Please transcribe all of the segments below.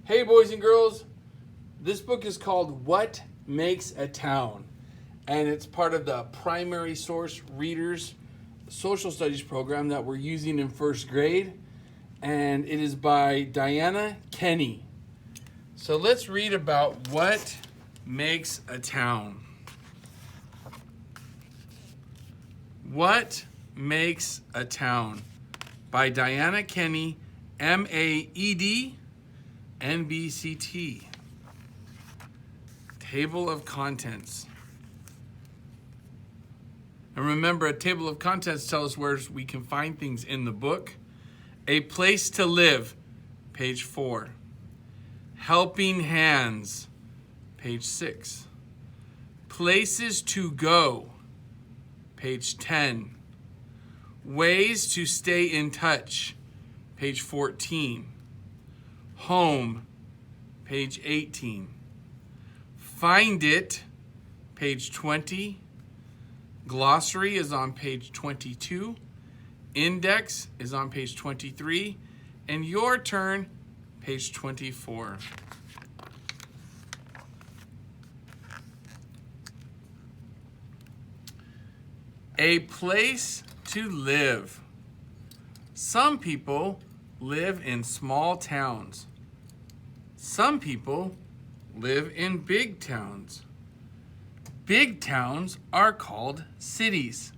Hey boys and girls, this book is called What Makes a Town, and it's part of the Primary Source Readers Social Studies program that we're using in first grade, and it is by Diana Kenney. So let's read about what makes a town. What Makes a Town by Diana Kenney, M.A.E.D., NBCT. Table of contents. And remember, a table of contents tells us where we can find things in the book. A place to live, page 4. Helping hands, page 6. Places to go, page 10. Ways to stay in touch, page 14. Home, page 18. Find it, page 20. Glossary is on page 22. Index is on page 23. And your turn, page 24. A place to live. Some people live in small towns. Some people live in big towns. Big towns are called cities.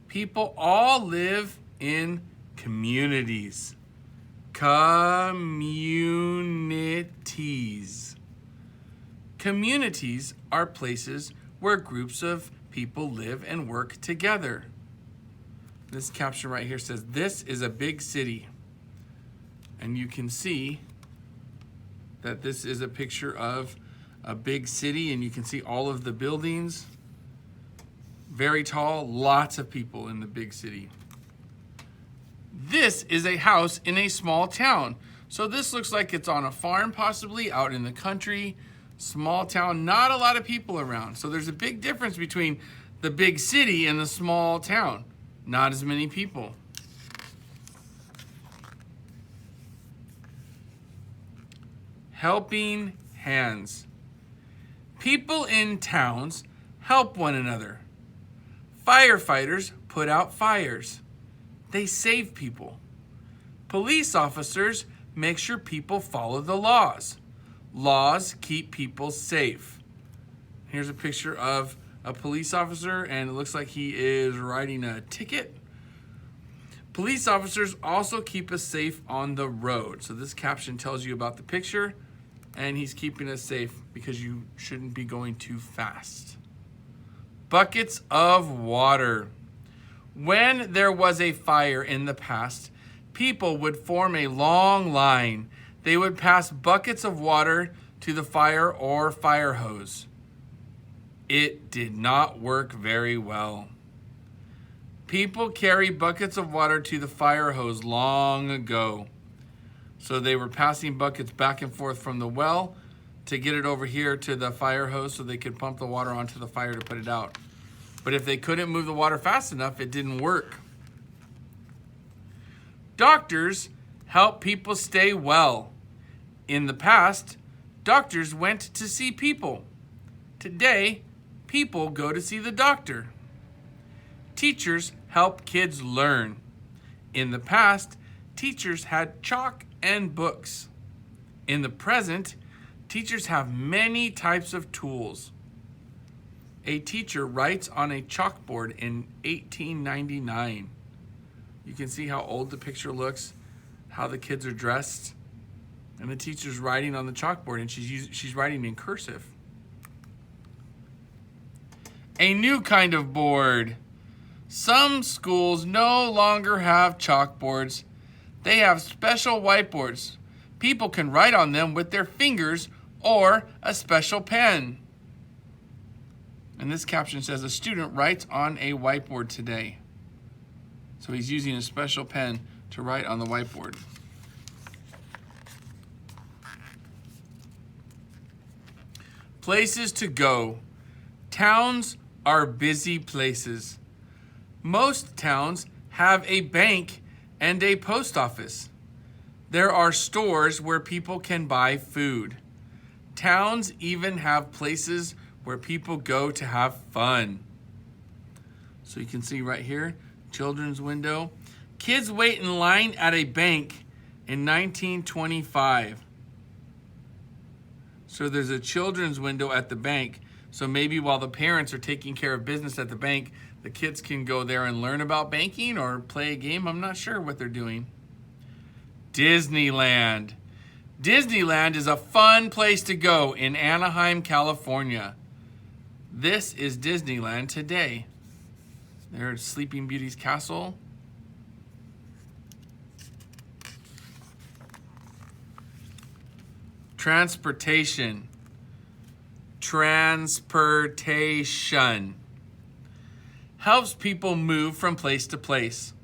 People all live in communities. Communities. Communities are places where groups of people live and work together. This caption right here says, this is a big city. And you can see that this is a picture of a big city, and you can see all of the buildings. Very tall, lots of people in the big city. This is a house in a small town. So this looks like it's on a farm, possibly out in the country. Small town, not a lot of people around. So there's a big difference between the big city and the small town. Not as many people. Helping hands. People in towns help one another. Firefighters put out fires. They save people. Police officers make sure people follow the laws. Laws keep people safe. Here's a picture of a police officer, and it looks like he is writing a ticket. Police officers also keep us safe on the road. So this caption tells you about the picture, and he's keeping us safe because you shouldn't be going too fast. Buckets of water. When there was a fire in the past, people would form a long line. They would pass buckets of water to the fire or fire hose. It did not work very well. People carried buckets of water to the fire hose long ago. So they were passing buckets back and forth from the well to get it over here to the fire hose so they could pump the water onto the fire to put it out. But if they couldn't move the water fast enough, it didn't work. Doctors help people stay well. In the past, doctors went to see people. Today, people go to see the doctor. Teachers help kids learn. In the past, teachers had chalk and books. In the present, teachers have many types of tools. A teacher writes on a chalkboard in 1899. You can see how old the picture looks, how the kids are dressed, and the teacher's writing on the chalkboard, and she's writing in cursive. A new kind of board. Some schools no longer have chalkboards. They have special whiteboards. People can write on them with their fingers or a special pen. And this caption says, a student writes on a whiteboard today. So he's using a special pen to write on the whiteboard. Places to go. Towns are busy places. Most towns have a bank and a post office. There are stores where people can buy food. Towns even have places where people go to have fun. So you can see right here, children's window. Kids wait in line at a bank in 1925. So there's a children's window at the bank. So maybe while the parents are taking care of business at the bank, the kids can go there and learn about banking or play a game. I'm not sure what they're doing. Disneyland. Disneyland is a fun place to go in Anaheim, California. This is Disneyland today. There's Sleeping Beauty's castle. Transportation. Transportation helps people move from place to place.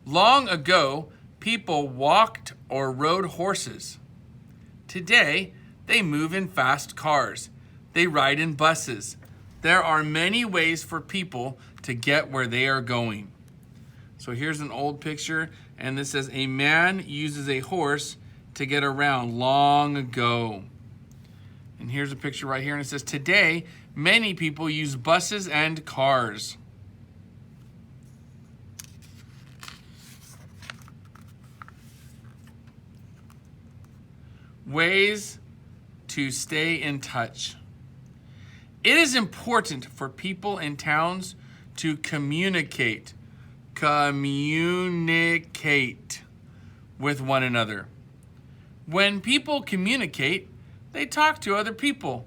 Long ago, people walked or rode horses. Today, they move in fast cars. They ride in buses. There are many ways for people to get where they are going. So here's an old picture, and this says, a man uses a horse to get around long ago. And here's a picture right here, and it says, today, many people use buses and cars. Ways to stay in touch. It is important for people in towns to communicate with one another. When people communicate, they talk to other people.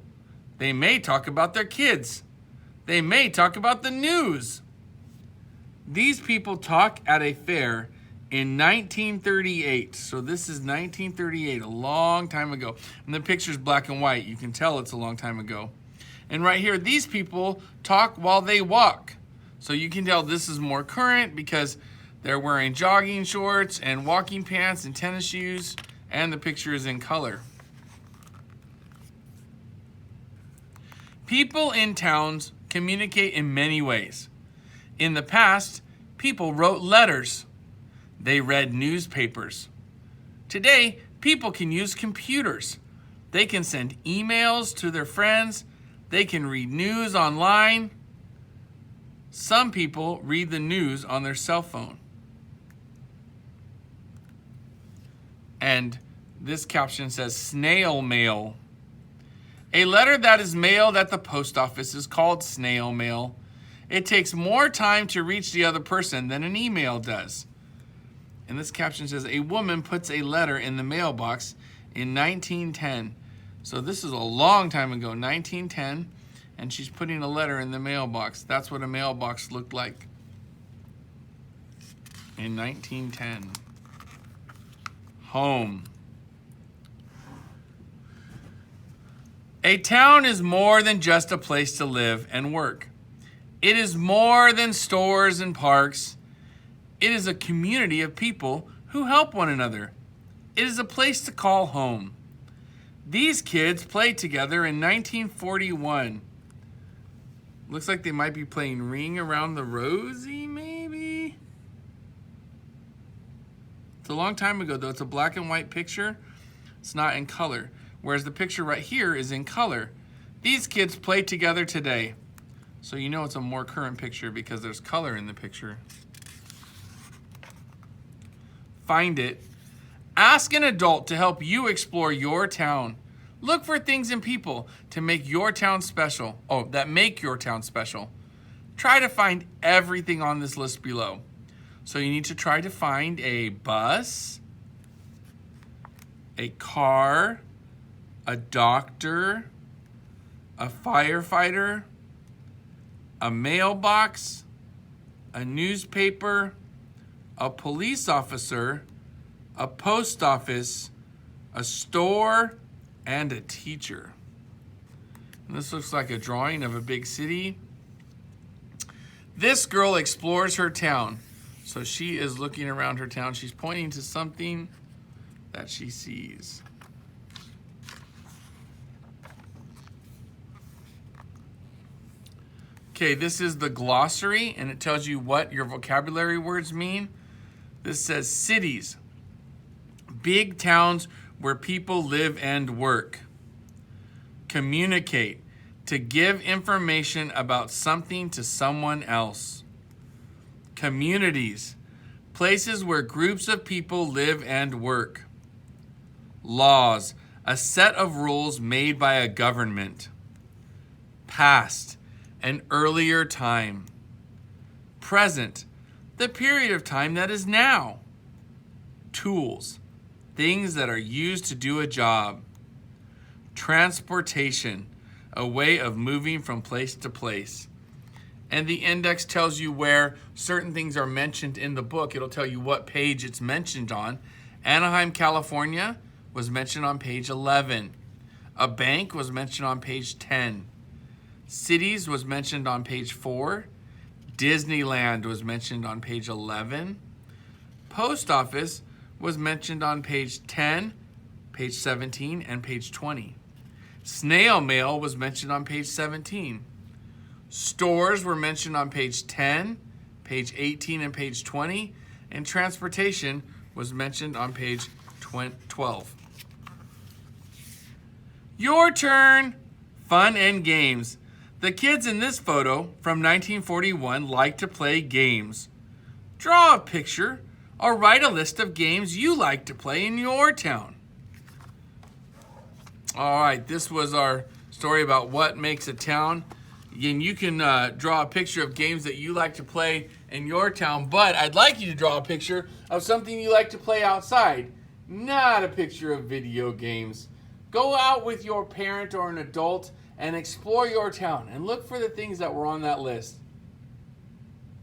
They may talk about their kids. They may talk about the news. These people talk at a fair in 1938. So this is 1938, a long time ago. And the picture's black and white. You can tell it's a long time ago. And right here, these people talk while they walk. So you can tell this is more current because they're wearing jogging shorts and walking pants and tennis shoes, and the picture is in color. People in towns communicate in many ways. In the past, people wrote letters. They read newspapers. Today, people can use computers. They can send emails to their friends. They can read news online. Some people read the news on their cell phone. And this caption says snail mail. A letter that is mailed at the post office is called snail mail. It takes more time to reach the other person than an email does. And this caption says, a woman puts a letter in the mailbox in 1910. So this is a long time ago, 1910, and she's putting a letter in the mailbox. That's what a mailbox looked like in 1910. Home. A town is more than just a place to live and work. It is more than stores and parks. It is a community of people who help one another. It is a place to call home. These kids played together in 1941. Looks like they might be playing Ring Around the Rosie, maybe? It's a long time ago, though. It's a black and white picture. It's not in color. Whereas the picture right here is in color. These kids play together today. So you know it's a more current picture because there's color in the picture. Find it. Ask an adult to help you explore your town. Look for things and people to make your town special. That make your town special. Try to find everything on this list below. So you need to try to find a bus, a car, a doctor, a firefighter, a mailbox, a newspaper, a police officer, a post office, a store, and a teacher. And this looks like a drawing of a big city. This girl explores her town. So she is looking around her town. She's pointing to something that she sees. Okay, this is the glossary, and it tells you what your vocabulary words mean. This says cities, Big towns where people live and work. Communicate, to give information about something to someone else. Communities, places where groups of people live and work. Laws, a set of rules made by a government. Past, an earlier time. Present, the period of time that is now. Tools, things that are used to do a job. Transportation, a way of moving from place to place. And the index tells you where certain things are mentioned in the book. It'll tell you what page it's mentioned on. Anaheim, California was mentioned on page 11. A bank was mentioned on page 10. Cities was mentioned on page 4. Disneyland was mentioned on page 11. Post office was mentioned on page 10, page 17, and page 20. Snail mail was mentioned on page 17. Stores were mentioned on page 10, page 18, and page 20. And transportation was mentioned on page 12. Your turn! Fun and games. The kids in this photo from 1941 like to play games. Draw a picture or write a list of games you like to play in your town. All right, this was our story about what makes a town. Again, you can draw a picture of games that you like to play in your town, but I'd like you to draw a picture of something you like to play outside, not a picture of video games. Go out with your parent or an adult and explore your town and look for the things that were on that list.